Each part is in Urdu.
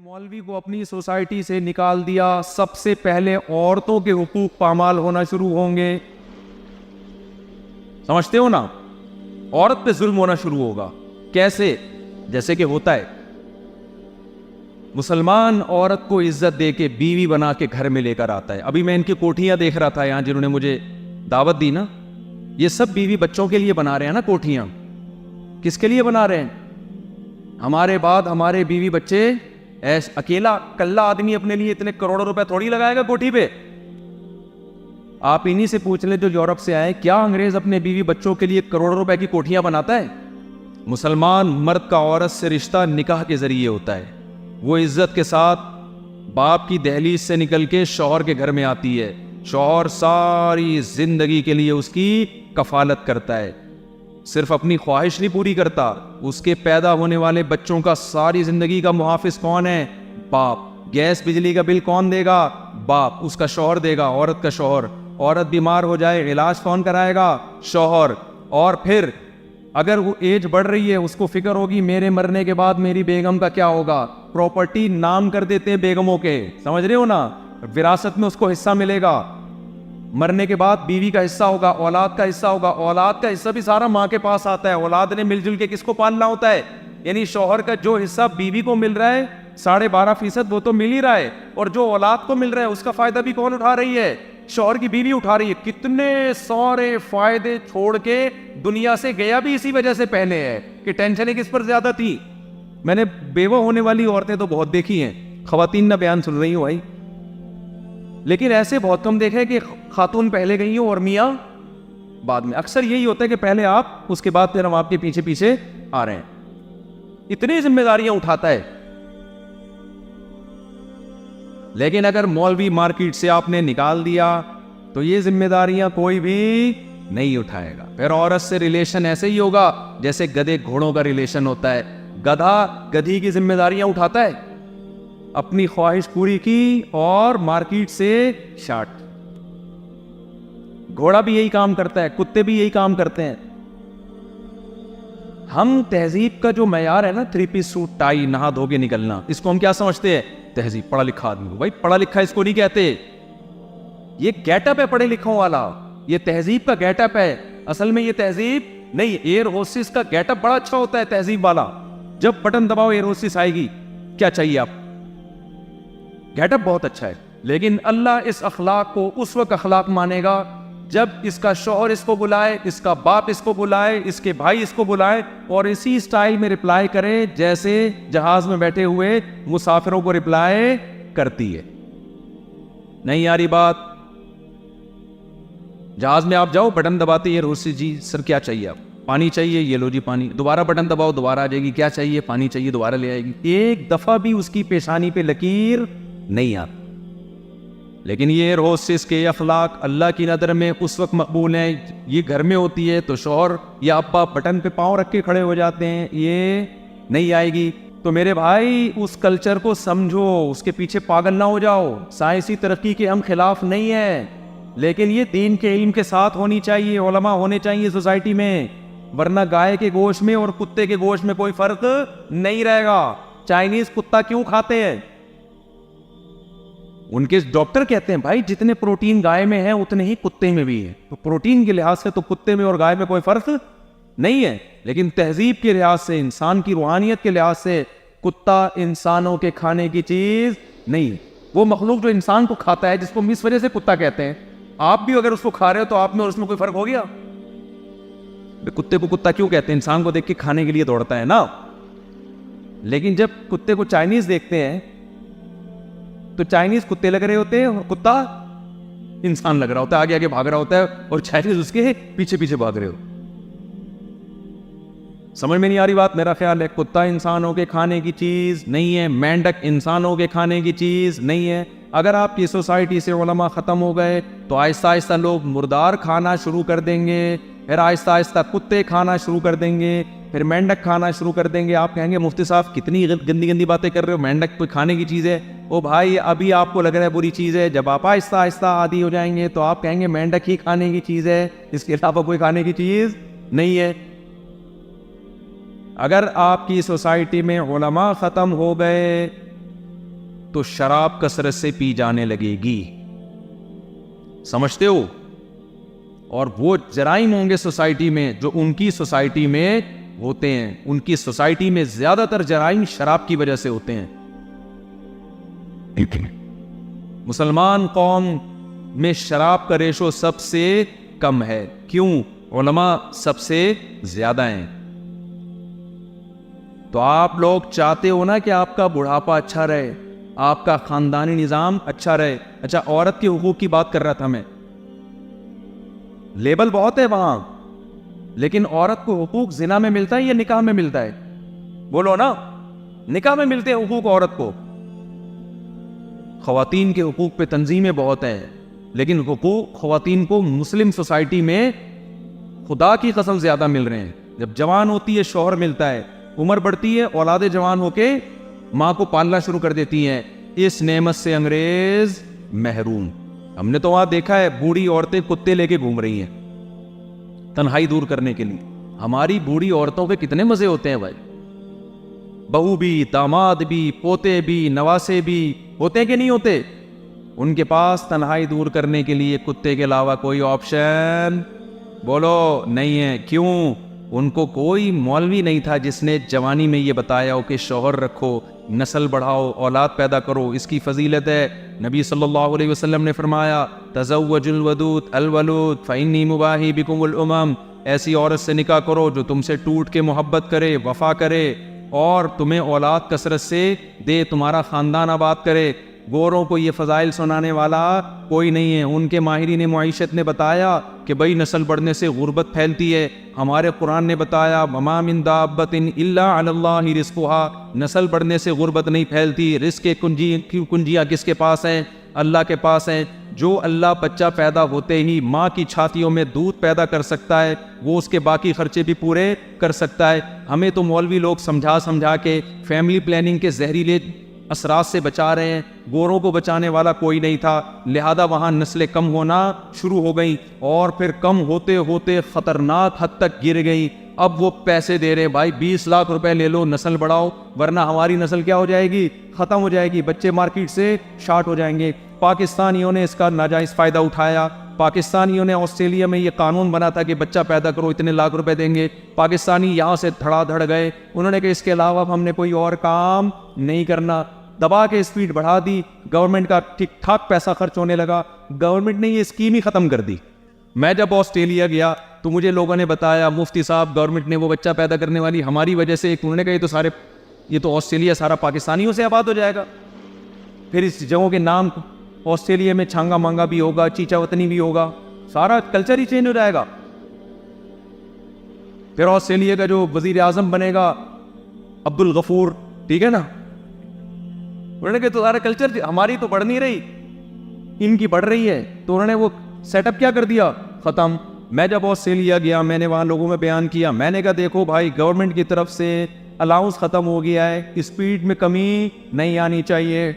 مولوی کو اپنی سوسائٹی سے نکال دیا، سب سے پہلے عورتوں کے حقوق پامال ہونا شروع ہوں گے. سمجھتے ہو نا؟ عورت پہ ظلم ہونا شروع ہوگا. کیسے؟ جیسے کہ ہوتا ہے مسلمان عورت کو عزت دے کے بیوی بنا کے گھر میں لے کر آتا ہے. ابھی میں ان کی کوٹھیاں دیکھ رہا تھا یہاں، جنہوں نے مجھے دعوت دی نا، یہ سب بیوی بچوں کے لیے بنا رہے ہیں نا کوٹھیاں. کس کے لیے بنا رہے ہیں؟ ہمارے بعد ہمارے بیوی بچے. اکیلا کلہ آدمی اپنے لیے اتنے کروڑوں روپے تھوڑی لگائے گا کوٹھی پہ. آپ انہی سے پوچھ لیں جو یورپ سے آئے، کیا انگریز اپنے بیوی بچوں کے لیے کروڑوں روپے کی کوٹھیاں بناتا ہے؟ مسلمان مرد کا عورت سے رشتہ نکاح کے ذریعے ہوتا ہے. وہ عزت کے ساتھ باپ کی دہلیز سے نکل کے شوہر کے گھر میں آتی ہے. شوہر ساری زندگی کے لیے اس کی کفالت کرتا ہے. صرف اپنی خواہش نہیں پوری کرتا، اس کے پیدا ہونے والے بچوں کا ساری زندگی کا محافظ کون ہے؟ باپ. گیس بجلی کا بل کون دے گا؟ باپ. اس کا شوہر دے گا، عورت کا شوہر. عورت بیمار ہو جائے علاج کون کرائے گا؟ شوہر. اور پھر اگر وہ ایج بڑھ رہی ہے، اس کو فکر ہوگی میرے مرنے کے بعد میری بیگم کا کیا ہوگا. پراپرٹی نام کر دیتے ہیں بیگموں کے، سمجھ رہے ہو نا؟ وراثت میں اس کو حصہ ملے گا. مرنے کے بعد بیوی کا حصہ ہوگا، اولاد کا حصہ ہوگا. اولاد کا حصہ بھی سارا ماں کے پاس آتا ہے. اولاد نے مل جل کے کس کو پالنا ہوتا ہے؟ یعنی شوہر کا جو حصہ بیوی کو مل رہا ہے 12.5% وہ تو مل ہی رہا ہے، اور جو اولاد کو مل رہا ہے اس کا فائدہ بھی کون اٹھا رہی ہے؟ شوہر کی بیوی اٹھا رہی ہے. کتنے سارے فائدے چھوڑ کے دنیا سے گیا بھی اسی وجہ سے پہلے ہے کہ ٹینشنیں کس پر زیادہ تھی. میں نے بیوہ ہونے والی عورتیں تو بہت دیکھی ہیں، خواتین نہ بیان سن رہی ہوں بھائی، لیکن ایسے بہت کم دیکھے کہ خاتون پہلے گئی ہوں اور میاں بعد میں. اکثر یہی ہوتا ہے کہ پہلے آپ، اس کے بعد پھر ہم آپ کے پیچھے پیچھے آ رہے ہیں. اتنی ذمہ داریاں اٹھاتا ہے. لیکن اگر مولوی مارکیٹ سے آپ نے نکال دیا تو یہ ذمہ داریاں کوئی بھی نہیں اٹھائے گا. پھر عورت سے ریلیشن ایسے ہی ہوگا جیسے گدھے گھوڑوں کا ریلیشن ہوتا ہے. گدھا گدھی کی ذمہ داریاں اٹھاتا ہے، اپنی خواہش پوری کی اور مارکیٹ سے شارٹ. گھوڑا بھی یہی کام کرتا ہے، کتے بھی یہی کام کرتے ہیں. ہم تہذیب کا جو معیار ہے نا، 3 پیس سوٹ ٹائی، نہا دھو کے نکلنا، اس کو ہم کیا سمجھتے ہیں؟ تہذیب. پڑھا لکھا آدمی. بھائی پڑھا لکھا اس کو نہیں کہتے، یہ گیٹ اپ ہے پڑھے لکھوں والا. یہ تہذیب کا گیٹ اپ ہے، اصل میں یہ تہذیب نہیں. ایئر ہوسٹس کا گیٹ اپ بڑا اچھا ہوتا ہے تہذیب والا. جب بٹن دباؤ ایئر ہوسٹس آئے گی، کیا چاہیے آپ؟ گیٹ اپ بہت اچھا ہے. لیکن اللہ اس اخلاق کو اس وقت اخلاق مانے گا جب اس کا شوہر اس کو بلائے، اس کا باپ اس کو بلائے، اس کے بھائی اس کو بلائے، اور اسی سٹائل میں رپلائی کرے جیسے جہاز میں بیٹھے ہوئے مسافروں کو رپلائی کرتی ہے. نہیں آ رہی بات؟ جہاز میں آپ جاؤ، بٹن دباتے یہ روسی، جی سر کیا چاہیے آپ؟ پانی چاہیے، یہ لو جی پانی. دوبارہ بٹن دباؤ، دوبارہ آ جائے گی. کیا چاہیے؟ پانی چاہیے. دوبارہ لے آئے گی. ایک دفعہ بھی اس کی پیشانی پہ لکیر نہیں آتی. لیکن یہ ہوسٹس کے اخلاق اللہ کی نظر میں اس وقت مقبول ہیں. یہ گھر میں ہوتی ہے تو شوہر یا ابا بٹن پہ پاؤں رکھ کے کھڑے ہو جاتے ہیں، یہ نہیں آئے گی. تو میرے بھائی اس کلچر کو سمجھو، اس کے پیچھے پاگل نہ ہو جاؤ. سائنسی ترقی کے ہم خلاف نہیں ہیں، لیکن یہ دین کے علم کے ساتھ ہونی چاہیے. علماء ہونے چاہیے سوسائٹی میں، ورنہ گائے کے گوشت میں اور کتے کے گوشت میں کوئی فرق نہیں رہے گا. چائنیز کتا کیوں کھاتے ہیں؟ ان کے ڈاکٹر کہتے ہیں بھائی جتنے پروٹین گائے میں ہیں اتنے ہی کتے میں بھی ہیں. تو پروٹین کے لحاظ سے تو کتے میں اور گائے میں کوئی فرق نہیں ہے، لیکن تہذیب کے لحاظ سے، انسان کی روحانیت کے لحاظ سے کتا انسانوں کے کھانے کی چیز نہیں. وہ مخلوق جو انسان کو کھاتا ہے، جس کو ہم اس وجہ سے کتا کہتے ہیں، آپ بھی اگر اس کو کھا رہے ہو تو آپ میں اور اس میں کوئی فرق ہو گیا؟ کتے کو کتا کیوں کہتے ہیں؟ انسان کو دیکھ کے کھانے کے لیے دوڑتا ہے نا. لیکن جب کتے کو چائنیز دیکھتے ہیں تو چائنیز کتے لگ رہے ہوتے ہیں اور کتا انسان لگ رہا ہوتا ہے، آگے آگے بھاگ رہا ہوتا ہے، اور چائنیز اس کے پیچھے پیچھے بھاگ رہے ہو. سمجھ میں نہیں آ رہی بات؟ میرا خیال ہے کتا انسانوں کے کھانے کی چیز نہیں ہے، مینڈک انسانوں کے کھانے کی چیز نہیں ہے. اگر آپ کی سوسائٹی سے علماء ختم ہو گئے تو آہستہ آہستہ لوگ مردار کھانا شروع کر دیں گے، پھر آہستہ آہستہ کتے کھانا شروع کر دیں گے، پھر مینڈک کھانا شروع کر دیں گے. آپ کہیں گے مفتی صاحب کتنی گندی گندی باتیں کر رہے ہو، مینڈک کوئی کھانے کی چیز ہے؟ او بھائی ابھی آپ کو لگ رہا ہے بری چیز ہے، جب آپ آہستہ آہستہ عادی ہو جائیں گے تو آپ کہیں گے مینڈک ہی کھانے کی چیز ہے، اس کے علاوہ کوئی کھانے کی چیز نہیں ہے. اگر آپ کی سوسائٹی میں علماء ختم ہو گئے تو شراب کثرت سے پی جانے لگے گی. سمجھتے ہو؟ اور وہ جرائم ہوں گے سوسائٹی میں جو ان کی سوسائٹی میں ہوتے ہیں. ان کی سوسائٹی میں زیادہ تر جرائم شراب کی وجہ سے ہوتے ہیں. مسلمان قوم میں شراب کا ریشو سب سے کم ہے. کیوں؟ علماء سب سے زیادہ ہیں. تو آپ لوگ چاہتے ہو نا کہ آپ کا بڑھاپا اچھا رہے, آپ کا خاندانی نظام اچھا رہے. اچھا, عورت کے حقوق کی بات کر رہا تھا میں. لیبل بہت ہے وہاں, لیکن عورت کو حقوق زنا میں ملتا ہے یا نکاح میں ملتا ہے؟ بولو نا. نکاح میں ملتے ہیں حقوق عورت کو. خواتین کے حقوق پہ تنظیمیں بہت ہیں, لیکن حقوق خواتین کو مسلم سوسائٹی میں خدا کی قسم زیادہ مل رہے ہیں. جب جوان ہوتی ہے شوہر ملتا ہے, عمر بڑھتی ہے اولادیں جوان ہو کے ماں کو پالنا شروع کر دیتی ہیں. اس نعمت سے انگریز محروم. ہم نے تو وہاں دیکھا ہے بوڑھی عورتیں کتے لے کے گھوم رہی ہیں تنہائی دور کرنے کے لیے. ہماری بوڑھی عورتوں پہ کتنے مزے ہوتے ہیں بھائی. بہو بھی, داماد بھی, پوتے بھی, نواسے بھی ہوتے ہیں کہ نہیں ہوتے؟ ان کے پاس تنہائی دور کرنے کے لیے کتے کے علاوہ کوئی آپشن بولو نہیں ہے. کیوں؟ ان کو کوئی مولوی نہیں تھا جس نے جوانی میں یہ بتایا ہو کہ شوہر رکھو, نسل بڑھاؤ, اولاد پیدا کرو, اس کی فضیلت ہے. نبی صلی اللہ علیہ وسلم نے فرمایا تزوج الودود الولود فإنی مباہی بکم الامم. ایسی عورت سے نکاح کرو جو تم سے ٹوٹ کے محبت کرے, وفا کرے اور تمہیں اولاد کثرت سے دے, تمہارا خاندان آباد کرے. گوروں کو یہ فضائل سنانے والا کوئی نہیں ہے. ان کے ماہرین معیشت نے بتایا کہ بھئی نسل بڑھنے سے غربت پھیلتی ہے. ہمارے قرآن نے بتایا وما من دابۃ الا علی اللہ رزقها. نسل بڑھنے سے غربت نہیں پھیلتی. رزق کی کنجیاں کس کے پاس ہیں؟ اللہ کے پاس ہیں. جو اللہ بچہ پیدا ہوتے ہی ماں کی چھاتیوں میں دودھ پیدا کر سکتا ہے, وہ اس کے باقی خرچے بھی پورے کر سکتا ہے. ہمیں تو مولوی لوگ سمجھا کے فیملی پلاننگ کے زہریلے اثرات سے بچا رہے ہیں. گوروں کو بچانے والا کوئی نہیں تھا, لہذا وہاں نسلیں کم ہونا شروع ہو گئیں اور پھر کم ہوتے ہوتے خطرناک حد تک گر گئیں. اب وہ پیسے دے رہے بھائی 20 لاکھ روپے لے لو, نسل بڑھاؤ, ورنہ ہماری نسل کیا ہو جائے گی؟ ختم ہو جائے گی. بچے مارکیٹ سے شارٹ ہو جائیں گے. پاکستانیوں نے اس کا ناجائز فائدہ اٹھایا. پاکستانیوں نے آسٹریلیا میں یہ قانون بنا تھا کہ بچہ پیدا کرو اتنے لاکھ روپے دیں گے. پاکستانی یہاں سے دھڑا دھڑ گئے. انہوں نے کہا اس کے علاوہ ہم نے کوئی اور کام نہیں کرنا. دبا کے اسپیڈ بڑھا دی. گورنمنٹ کا ٹھیک ٹھاک پیسہ خرچ ہونے لگا. گورنمنٹ نے یہ اسکیم ہی ختم کر دی. میں جب آسٹریلیا گیا تو مجھے لوگوں نے بتایا مفتی صاحب گورنمنٹ نے وہ بچہ پیدا کرنے والی ہماری وجہ سے, انہوں نے کہا یہ تو آسٹریلیا سارا پاکستانیوں سے آباد ہو جائے گا. پھر اس جگہوں کے نام آسٹریلیا میں چھانگا مانگا بھی ہوگا, چیچا وطنی بھی ہوگا, سارا کلچر ہی چینج ہو جائے گا. پھر آسٹریلیا کا جو وزیر اعظم بنے گا عبد الغفور, ٹھیک ہے نا, انہوں نے کہا تو سارا کلچر ہماری تو بڑھ نہیں رہی, ان کی بڑھ رہی ہے. تو انہوں نے وہ سیٹ اپ کیا کر دیا, ختم. میں جب آسٹریلیا گیا میں نے وہاں لوگوں میں بیان کیا, میں نے کہا دیکھو بھائی گورنمنٹ کی طرف سے الاؤنس ختم ہو گیا ہے, اسپیڈ میں کمی نہیں آنی چاہیے.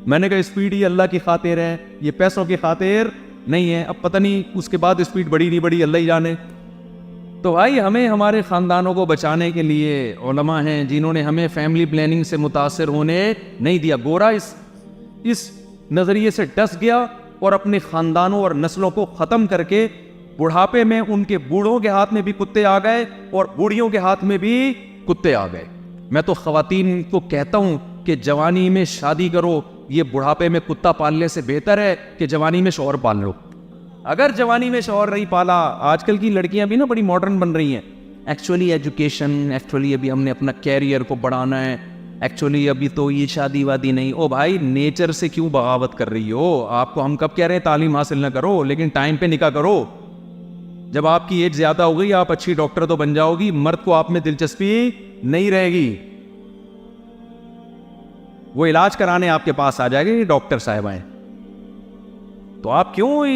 میں نے کہا اسپیڈ ہی اللہ کی خاطر ہے, یہ پیسوں کی خاطر نہیں ہے. اب پتہ نہیں اس کے بعد اسپیڈ بڑی نہیں بڑی, اللہ ہی جانے. تو بھائی ہمیں ہمارے خاندانوں کو بچانے کے لیے علماء ہیں جنہوں نے ہمیں فیملی پلاننگ سے متاثر ہونے نہیں دیا. گورا اس نظریے سے ڈس گیا اور اپنے خاندانوں اور نسلوں کو ختم کر کے بڑھاپے میں ان کے بوڑھوں کے ہاتھ میں بھی کتے آ گئے اور بوڑھیوں کے ہاتھ میں بھی کتے آ گئے. میں تو خواتین کو کہتا ہوں کہ جوانی میں شادی کرو, یہ بڑھاپے میں کتا پالنے سے بہتر ہے کہ جوانی میں شوہر پال لو. اگر جوانی میں شوہر نہیں پالا, آج کل کی لڑکیاں بھی نا بڑی ماڈرن بن رہی ہیں. ایکچولی ایجوکیشن, ایکچولی ابھی ہم نے اپنا کیریئر کو بڑھانا ہے, ایکچولی ابھی تو یہ شادی وادی نہیں. او بھائی نیچر سے کیوں بغاوت کر رہی ہو؟ آپ کو ہم کب کہہ رہے ہیں تعلیم حاصل نہ کرو, لیکن ٹائم پہ نکاح کرو. جب آپ کی ایج زیادہ ہو گئی آپ اچھی ڈاکٹر تو بن جاؤ گی, مرد کو آپ میں دلچسپی نہیں رہے گی. وہ علاج کرانے آپ کے پاس آ جائے گا, یہ ڈاکٹر صاحب ہیں. تو آپ کیوں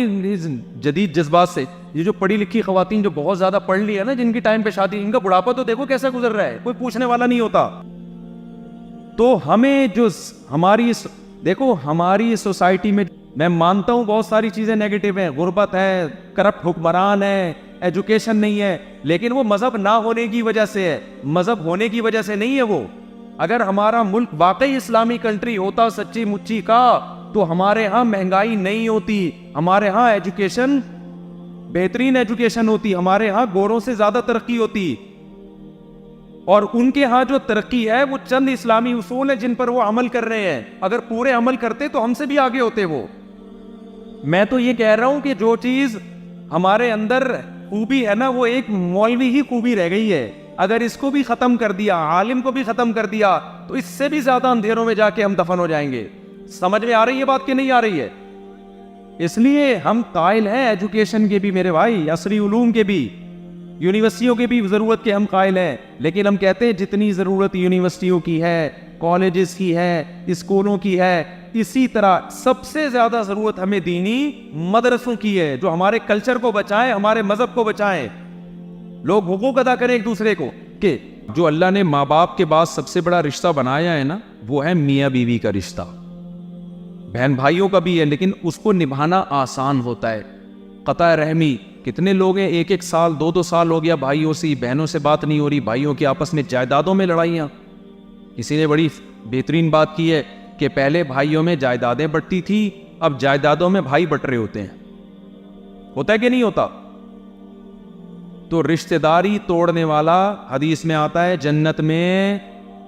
جدید جذبات سے, یہ جو پڑھی لکھی خواتین جو بہت زیادہ پڑھ لی ہے نا, جن کی ٹائم پہ شادی, ان کا بڑھاپا تو دیکھو کیسا گزر رہا ہے, کوئی پوچھنے والا نہیں ہوتا. تو ہمیں جو ہماری سوسائٹی میں, میں مانتا ہوں بہت ساری چیزیں نیگیٹو ہیں, غربت ہے, کرپٹ حکمران ہے, ایجوکیشن نہیں ہے, لیکن وہ مذہب نہ ہونے کی وجہ سے ہے, مذہب ہونے کی وجہ سے نہیں ہے. وہ اگر ہمارا ملک واقعی اسلامی کنٹری ہوتا سچی مچی کا تو ہمارے ہاں مہنگائی نہیں ہوتی, ہمارے ہاں ایجوکیشن بہترین ایجوکیشن ہوتی, ہمارے ہاں گوروں سے زیادہ ترقی ہوتی, اور ان کے ہاں جو ترقی ہے وہ چند اسلامی اصول ہیں جن پر وہ عمل کر رہے ہیں. اگر پورے عمل کرتے تو ہم سے بھی آگے ہوتے وہ. میں تو یہ کہہ رہا ہوں کہ جو چیز ہمارے اندر خوبی ہے نا وہ ایک مولوی ہی خوبی رہ گئی ہے. اگر اس کو بھی ختم کر دیا, عالم کو بھی ختم کر دیا, تو اس سے بھی زیادہ اندھیروں میں جا کے ہم دفن ہو جائیں گے. سمجھ میں آ رہی ہے بات کہ نہیں آ رہی ہے؟ اس لیے ہم قائل ہیں ایجوکیشن کے بھی میرے بھائی, عصری علوم کے بھی, یونیورسٹیوں کی بھی ضرورت کے ہم قائل ہیں. لیکن ہم کہتے ہیں جتنی ضرورت یونیورسٹیوں کی ہے, کالجز کی ہے, اسکولوں کی ہے, اسی طرح سب سے زیادہ ضرورت ہمیں دینی مدرسوں کی ہے, جو ہمارے کلچر کو بچائیں, ہمارے مذہب کو بچائیں. لوگ حقوق ادا کریں ایک دوسرے کو. کہ جو اللہ نے ماں باپ کے بعد سب سے بڑا رشتہ بنایا ہے نا, وہ ہے میاں بیوی کا رشتہ. بہن بھائیوں کا بھی ہے لیکن اس کو نبھانا آسان ہوتا ہے. قطع رحمی, کتنے لوگ ہیں 1-1 سال 2-2 سال ہو گیا بھائیوں سے, بہنوں سے بات نہیں ہو رہی, بھائیوں کی آپس میں جائیدادوں میں لڑائیاں. کسی نے بڑی بہترین بات کی ہے کہ پہلے بھائیوں میں جائیدادیں بٹتی تھی, اب جائیدادوں میں بھائی بٹ رہے ہوتے ہیں. ہوتا ہے کہ نہیں ہوتا؟ تو رشتہ داری توڑنے والا حدیث میں آتا ہے جنت میں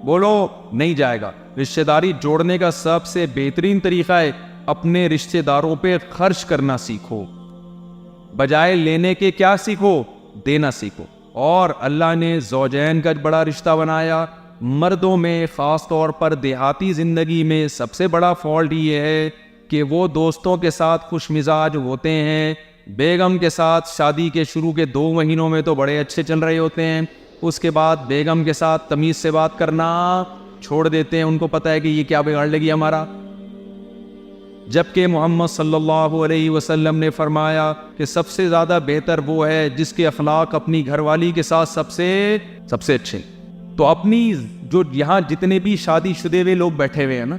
بولو نہیں جائے گا. رشتہ داری جوڑنے کا سب سے بہترین طریقہ ہے اپنے رشتہ داروں پہ خرچ کرنا سیکھو, بجائے لینے کے کیا سیکھو, دینا سیکھو. اور اللہ نے زوجین کا بڑا رشتہ بنایا. مردوں میں خاص طور پر دیہاتی زندگی میں سب سے بڑا فالٹ یہ ہے کہ وہ دوستوں کے ساتھ خوش مزاج ہوتے ہیں, بیگم کے ساتھ شادی کے شروع کے 2 مہینوں میں تو بڑے اچھے چل رہے ہوتے ہیں, اس کے بعد بیگم کے ساتھ تمیز سے بات کرنا چھوڑ دیتے ہیں. ان کو پتہ ہے کہ یہ کیا بگاڑ لے گی ہمارا. جبکہ محمد صلی اللہ علیہ وسلم نے فرمایا کہ سب سے زیادہ بہتر وہ ہے جس کے اخلاق اپنی گھر والی کے ساتھ سب سے اچھے. تو اپنی جو یہاں جتنے بھی شادی شدے ہوئے لوگ بیٹھے ہوئے ہیں نا,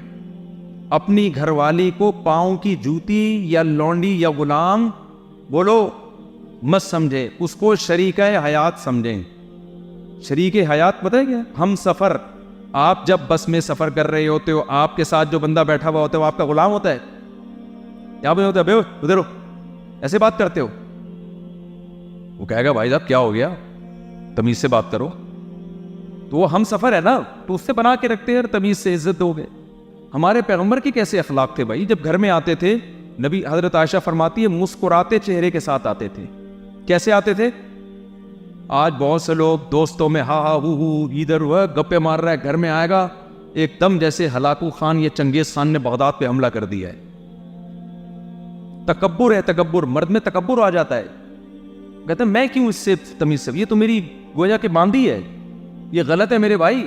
اپنی گھر والی کو پاؤں کی جوتی یا لونڈی یا غلام بولو مت سمجھے, اس کو شریک حیات سمجھیں. شریک حیات پتہ ہے کیا؟ ہم سفر. آپ جب بس میں سفر کر رہے ہوتے ہو, آپ کے ساتھ جو بندہ بیٹھا ہوا ہوتا ہے وہ آپ کا غلام ہوتا ہے یا بھائی ہوتا ہے, ادھر ہو, ایسے بات کرتے ہو. وہ کہے گا بھائی صاحب کیا ہو گیا, تمیز سے بات کرو. تو وہ ہم سفر ہے نا, تو اس سے بنا کے رکھتے ہیں, تمیز سے عزت ہو گئے. ہمارے پیغمبر کے کیسے اخلاق تھے بھائی, جب گھر میں آتے تھے نبی, حضرت عائشہ فرماتی ہے مسکراتے چہرے کے ساتھ آتے تھے. کیسے آتے تھے؟ آج بہت سے لوگ دوستوں میں ہا ہا ہو ادھر وہ گپے مار رہا ہے, گھر میں آئے گا ایک دم جیسے ہلاکو خان یا چنگیز خان نے بغداد پہ حملہ کر دیا ہے. تکبر ہے, تکبر. مرد میں تکبر آ جاتا ہے, کہتے ہیں میں کیوں اس سے تمیز سے, یہ تو میری گویا کہ باندھی ہے. یہ غلط ہے میرے بھائی,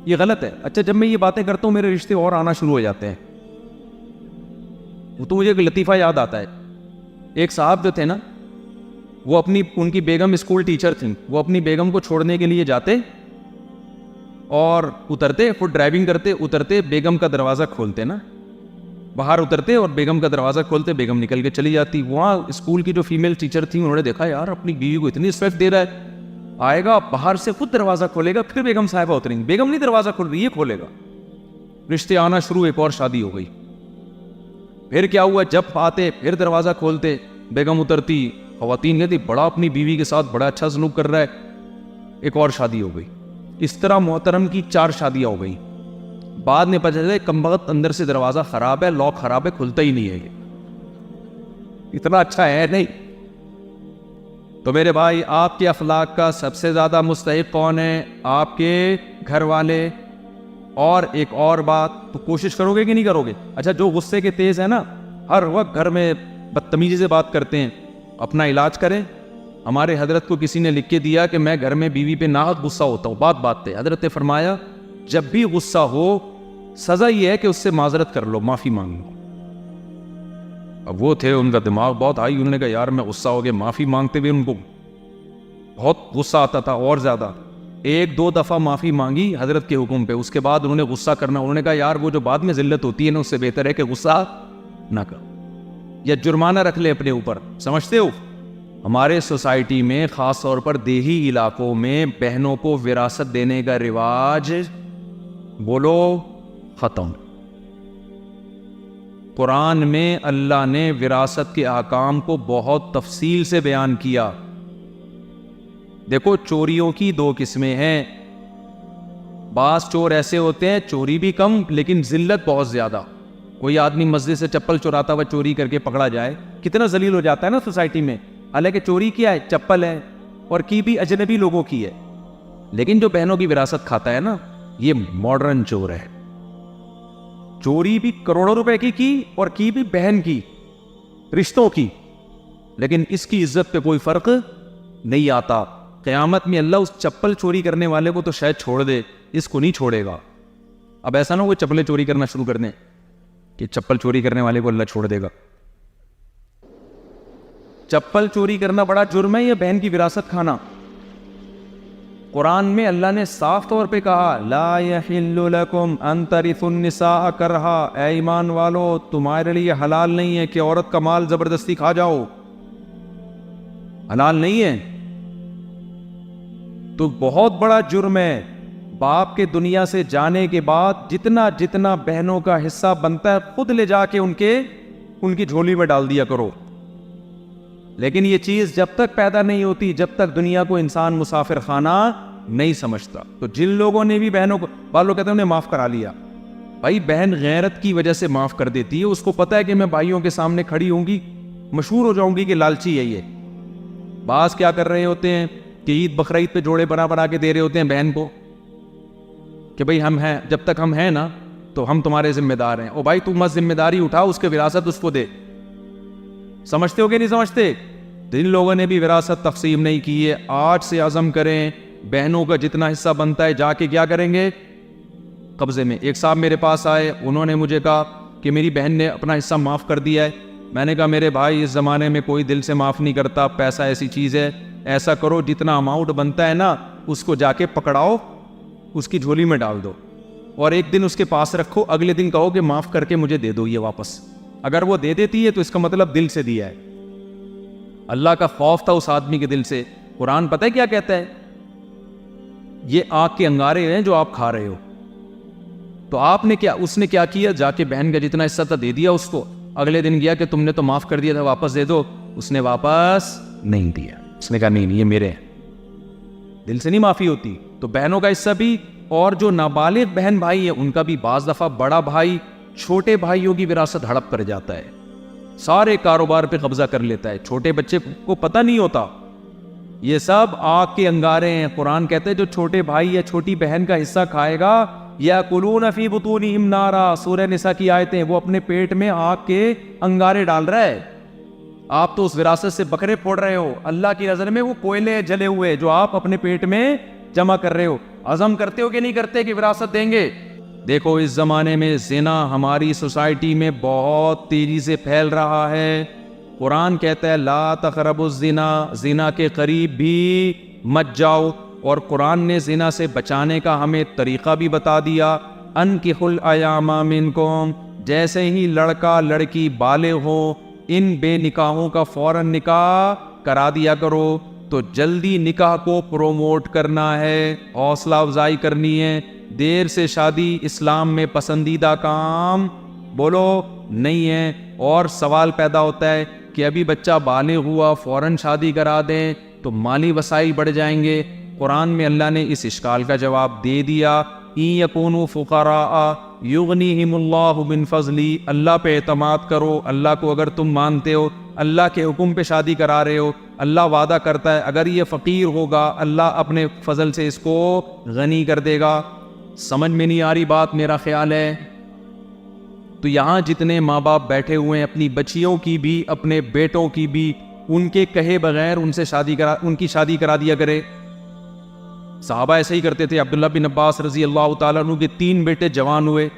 یہ غلط ہے. اچھا جب میں یہ باتیں کرتا ہوں میرے رشتے اور آنا شروع ہو جاتے ہیں. وہ تو مجھے ایک لطیفہ یاد آتا ہے. ایک صاحب جو تھے نا, وہ ان کی بیگم اسکول ٹیچر تھیں, وہ اپنی بیگم کو چھوڑنے کے لیے جاتے اور اترتے, خود ڈرائیونگ کرتے, اترتے, بیگم کا دروازہ کھولتے نا, باہر اترتے اور بیگم کا دروازہ کھولتے, بیگم نکل کے چلی جاتی. وہاں اسکول کی جو فیمیل ٹیچر تھیں انہوں نے دیکھا یار اپنی بیوی کو اتنی رسپیکٹ دے رہا ہے, آئے گا باہر سے خود دروازہ کھولے گا, پھر بیگم صاحبہ اتریں گی. بیگم نہیں دروازہ کھول رہی, یہ کھولے گا. رشتے آنا شروع, ایک اور شادی ہو گئی. پھر کیا ہوا, جب آتے پھر دروازہ کھولتے, بیگم اترتی, خواتین کہتی بڑا اپنی بیوی کے ساتھ بڑا اچھا سلوک کر رہا ہے, ایک اور شادی ہو گئی. اس طرح محترم کی 4 شادیاں ہو گئی. بعد میں پتہ چلا کمبخت اندر سے دروازہ خراب ہے, لاک خراب ہے, کھلتا ہی نہیں ہے, یہ اتنا اچھا ہے نہیں. تو میرے بھائی آپ کے اخلاق کا سب سے زیادہ مستحق کون ہے؟ آپ کے گھر والے. اور ایک اور بات, تو کوشش کرو گے کہ نہیں کرو گے؟ اچھا جو غصے کے تیز ہے نا, ہر وقت گھر میں بدتمیزی سے بات کرتے ہیں, اپنا علاج کریں. ہمارے حضرت کو کسی نے لکھ کے دیا کہ میں گھر میں بیوی پہ ناحق غصہ ہوتا ہوں, بات بات پہ. حضرت نے فرمایا جب بھی غصہ ہو سزا یہ ہے کہ اس سے معذرت کر لو, معافی مانگ لو. اب وہ تھے, ان کا دماغ بہت ہائی, انہوں نے کہا یار میں غصہ ہو گیا, معافی مانگتے ہوئے ان کو بہت غصہ آتا تھا اور زیادہ. 1-2 دفعہ معافی مانگی حضرت کے حکم پہ, اس کے بعد انہوں نے غصہ کرنا, انہوں نے کہا یار وہ جو بعد میں ذلت ہوتی ہے نا, اس سے بہتر ہے کہ غصہ نہ کر, یا جرمانہ رکھ لے اپنے اوپر. سمجھتے ہو؟ ہمارے سوسائٹی میں خاص طور پر دیہی علاقوں میں بہنوں کو وراثت دینے کا رواج بولو ختم. قرآن میں اللہ نے وراثت کے احکام کو بہت تفصیل سے بیان کیا. دیکھو چوریوں کی دو قسمیں ہیں. بعض چور ایسے ہوتے ہیں چوری بھی کم لیکن ذلت بہت زیادہ. کوئی آدمی مسجد سے چپل چوراتا ہوا چوری کر کے پکڑا جائے کتنا ذلیل ہو جاتا ہے نا سوسائٹی میں. حالانکہ چوری کیا ہے؟ چپل ہے, اور کی بھی اجنبی لوگوں کی ہے. لیکن جو بہنوں کی وراثت کھاتا ہے نا یہ ماڈرن چور ہے. چوری بھی کروڑوں روپے کی اور کی بھی بہن کی, رشتوں کی, لیکن اس کی عزت پہ کوئی فرق نہیں آتا. قیامت میں اللہ اس چپل چوری کرنے والے کو تو شاید چھوڑ دے, اس کو نہیں چھوڑے گا. اب ایسا نہ ہو چپلیں چوری کرنا شروع کر دیں کہ چپل چوری کرنے والے کو اللہ چھوڑ دے گا. چپل چوری کرنا بڑا جرم ہے یا بہن کی وراثت کھانا؟ قرآن میں اللہ نے صاف طور پہ کہا لا یحل لکم ان ترثوا النساء کرہا. اے ایمان والو تمہارے لیے حلال نہیں ہے کہ عورت کا مال زبردستی کھا جاؤ, حلال نہیں ہے. تو بہت بڑا جرم ہے. باپ کے دنیا سے جانے کے بعد جتنا بہنوں کا حصہ بنتا ہے خود لے جا کے ان کی جھولی میں ڈال دیا کرو. لیکن یہ چیز جب تک پیدا نہیں ہوتی, جب تک دنیا کو انسان مسافر خانہ نہیں سمجھتا. تو جن لوگوں نے بھی بہنوں کو, بعض لوگ کہتے ہیں انہیں معاف کرا لیا. بھائی بہن غیرت کی وجہ سے معاف کر دیتی ہے, اس کو پتا ہے کہ میں بھائیوں کے سامنے کھڑی ہوں گی, مشہور ہو جاؤں گی کہ لالچی ہے یہ. بعض کیا کر رہے ہوتے ہیں کہ عید بقرعید پہ جوڑے بنا کے دے رہے ہوتے ہیں بہن کو کہ بھائی ہم ہیں, جب تک ہم ہیں نا تو ہم تمہارے ذمہ دار ہیں. او بھائی تم مت ذمہ داری اٹھا, اس کے وراثت اس کو دے. سمجھتے ہو کہ نہیں سمجھتے؟ جن لوگوں نے بھی وراثت تقسیم نہیں کی ہے آج سے عزم کریں بہنوں کا جتنا حصہ بنتا ہے جا کے کیا کریں گے؟ قبضے میں. ایک صاحب میرے پاس آئے, انہوں نے مجھے کہا کہ میری بہن نے اپنا حصہ معاف کر دیا ہے. میں نے کہا میرے بھائی اس زمانے میں کوئی دل سے معاف نہیں کرتا, پیسہ ایسی چیز ہے, ایسا کرو جتنا اماؤنٹ بنتا ہے نا اس کو جا کے پکڑاؤ, اس کی جھولی میں ڈال دو, اور ایک دن اس کے پاس رکھو, اگلے دن کہو کہ معاف کر کے مجھے دے دو یہ واپس. اگر وہ دے دیتی ہے تو اس کا مطلب دل سے دیا ہے. اللہ کا خوف تھا اس آدمی کے دل سے. قرآن پتہ ہے کیا کہتا ہے؟ یہ آگ کے انگارے ہیں جو آپ کھا رہے ہو. تو آپ نے کیا, اس نے کیا کیا, جا کے بہن کا جتنا حصہ تھا دے دیا اس کو. اگلے دن گیا کہ تم نے تو معاف کر دیا تھا, واپس دے دو. اس نے واپس نہیں دیا. اس نے کہا نہیں یہ میرے ہیں. دل سے نہیں معافی ہوتی. تو بہنوں کا حصہ بھی, اور جو نابالغ بہن بھائی ہیں ان کا بھی بعض دفعہ بڑا بھائی چھوٹے بھائیوں کی وراثت ہڑپ کر جاتا ہے, سارے کاروبار پہ قبضہ کر لیتا ہے. چھوٹے بچے کو پتہ نہیں ہوتا. یہ سب آگ کے انگارے ہیں. قرآن کہتے ہیں جو چھوٹے بھائی یا چھوٹی بہن کا حصہ کھائے گا یاکلون فی بطونہم نارا, سورہ نساء کی آیتیں, وہ اپنے پیٹ میں آگ کے انگارے ڈال رہا ہے. آپ تو اس وراثت سے بکرے پھوڑ رہے ہو, اللہ کی نظر میں وہ کوئلے جلے ہوئے جو آپ اپنے پیٹ میں جمع کر رہے ہو. عزم کرتے ہو کہ نہیں کرتے کہ وراثت دیں گے؟ دیکھو اس زمانے میں زنا ہماری سوسائٹی میں بہت تیزی سے پھیل رہا ہے. قرآن کہتا ہے لا تقربوا الزنا, زنا کے قریب بھی مت جاؤ. اور قرآن نے زنا سے بچانے کا ہمیں طریقہ بھی بتا دیا. انکحوا الایام منکم, جیسے ہی لڑکا لڑکی بالغ ہو ان بے نکاحوں کا فوراً نکاح کرا دیا کرو. تو جلدی نکاح کو پروموٹ کرنا ہے, حوصلہ افزائی کرنی ہے. دیر سے شادی اسلام میں پسندیدہ کام بولو نہیں ہے. اور سوال پیدا ہوتا ہے کہ ابھی بچہ بالغ ہوا فوراً شادی کرا دیں تو مالی وسائل بڑھ جائیں گے. قرآن میں اللہ نے اس اشکال کا جواب دے دیا. ان یکونوا فقراء یغنیہم اللہ من فضلی, اللہ پہ اعتماد کرو. اللہ کو اگر تم مانتے ہو, اللہ کے حکم پہ شادی کرا رہے ہو, اللہ وعدہ کرتا ہے اگر یہ فقیر ہوگا اللہ اپنے فضل سے اس کو غنی کر دے گا. سمجھ میں نہیں آ رہی بات میرا خیال ہے. تو یہاں جتنے ماں باپ بیٹھے ہوئے ہیں اپنی بچیوں کی بھی اپنے بیٹوں کی بھی ان کے کہے بغیر ان سے ان کی شادی کرا دیا کرے. صحابہ ایسے ہی کرتے تھے. عبداللہ بن عباس رضی اللہ تعالیٰ عنہ کے 3 بیٹے جوان ہوئے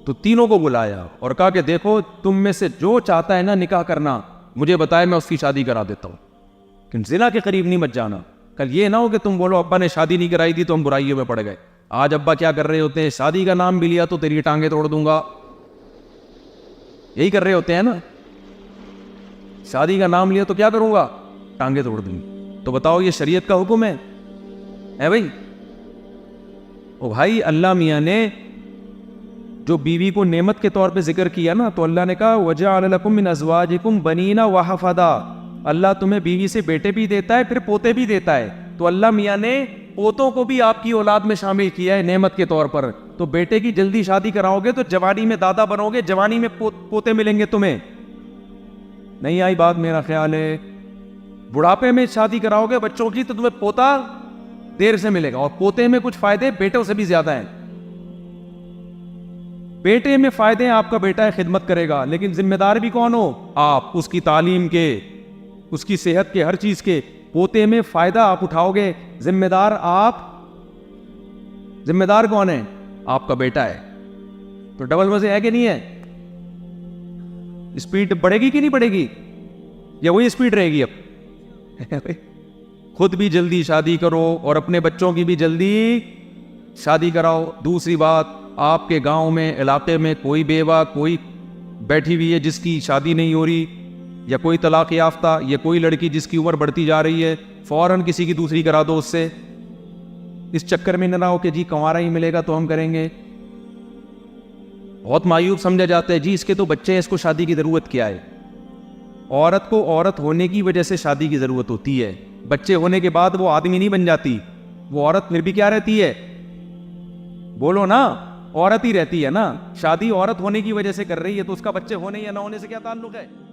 تو تینوں کو بلایا اور کہا کہ دیکھو تم میں سے جو چاہتا ہے نا نکاح کرنا مجھے بتائے, میں اس کی شادی کرا دیتا ہوں. لیکن زنا کے قریب نہیں مت جانا. کل یہ نہ ہو کہ تم بولو ابا نے شادی نہیں کرائی تھی تو ہم برائیوں میں پڑ گئے. آج ابا کیا کر رہے ہوتے ہیں, شادی کا نام بھی لیا تو تیری ٹانگیں توڑ دوں گا, یہی کر رہے ہوتے ہیں نا. شادی کا نام لیا تو کیا کروں گا؟ ٹانگیں توڑ دوں گی۔ تو بتاؤ یہ شریعت کا حکم ہے بھائی؟ او بھائی، اللہ میاں نے جو بیوی کو نعمت کے طور پہ ذکر کیا نا، تو اللہ نے کہا وَجَعَلَ لَكُم مِّنْ أَزْوَاجِكُمْ بَنِينَ وَحَفَدًا، اللہ تمہیں بیوی سے بیٹے بھی دیتا ہے، پھر پوتے بھی دیتا ہے۔ تو اللہ میاں نے پوتوں کو بھی آپ کی اولاد میں شامل کیا ہے نعمت کے طور پر۔ تو بیٹے کی جلدی شادی کراؤ گے تو جوانی میں دادا بنو گے، جوانی میں پوتے ملیں گے تمہیں۔ نہیں آئی بات؟ میرا خیال ہے بڑھاپے میں شادی کراؤ گے بچوں کی تو تمہیں پوتا دیر سے ملے گا، اور پوتے میں کچھ فائدے بیٹوں سے بھی زیادہ ہیں۔ بیٹے میں فائدے ہیں، آپ کا بیٹا ہے خدمت کرے گا، لیکن ذمہ دار بھی کون ہو؟ آپ، اس کی تعلیم کے، اس کی صحت کے، ہر چیز کے۔ پوتے میں فائدہ آپ اٹھاؤ گے، ذمہ دار آپ۔ ذمہ دار کون ہے؟ آپ کا بیٹا ہے۔ تو ڈبل مزے ہے کہ نہیں ہے؟ اسپیڈ بڑھے گی کہ نہیں بڑھے گی؟ یا وہی اسپیڈ رہے گی اب؟ خود بھی جلدی شادی کرو اور اپنے بچوں کی بھی جلدی شادی کراؤ۔ دوسری بات، آپ کے گاؤں میں، علاقے میں کوئی بیوہ کوئی بیٹھی ہوئی ہے جس کی شادی نہیں ہو رہی، یا کوئی طلاق یافتہ، یا کوئی لڑکی جس کی عمر بڑھتی جا رہی ہے، فوراً کسی کی دوسری کرا دو اس سے۔ اس چکر میں نہ ہو کہ جی کنوارا ہی ملے گا تو ہم کریں گے۔ بہت مایوب سمجھا جاتا ہے، جی اس کے تو بچے ہیں، اس کو شادی کی ضرورت کیا ہے؟ عورت کو عورت ہونے کی وجہ سے شادی کی ضرورت ہوتی ہے، بچے ہونے کے بعد وہ آدمی نہیں بن جاتی، وہ عورت پھر بھی کیا رہتی ہے؟ بولو نا، عورت ہی رہتی ہے نا۔ شادی عورت ہونے کی وجہ سے کر رہی ہے، تو اس کا بچے ہونے یا نہ ہونے سے کیا تعلق ہے؟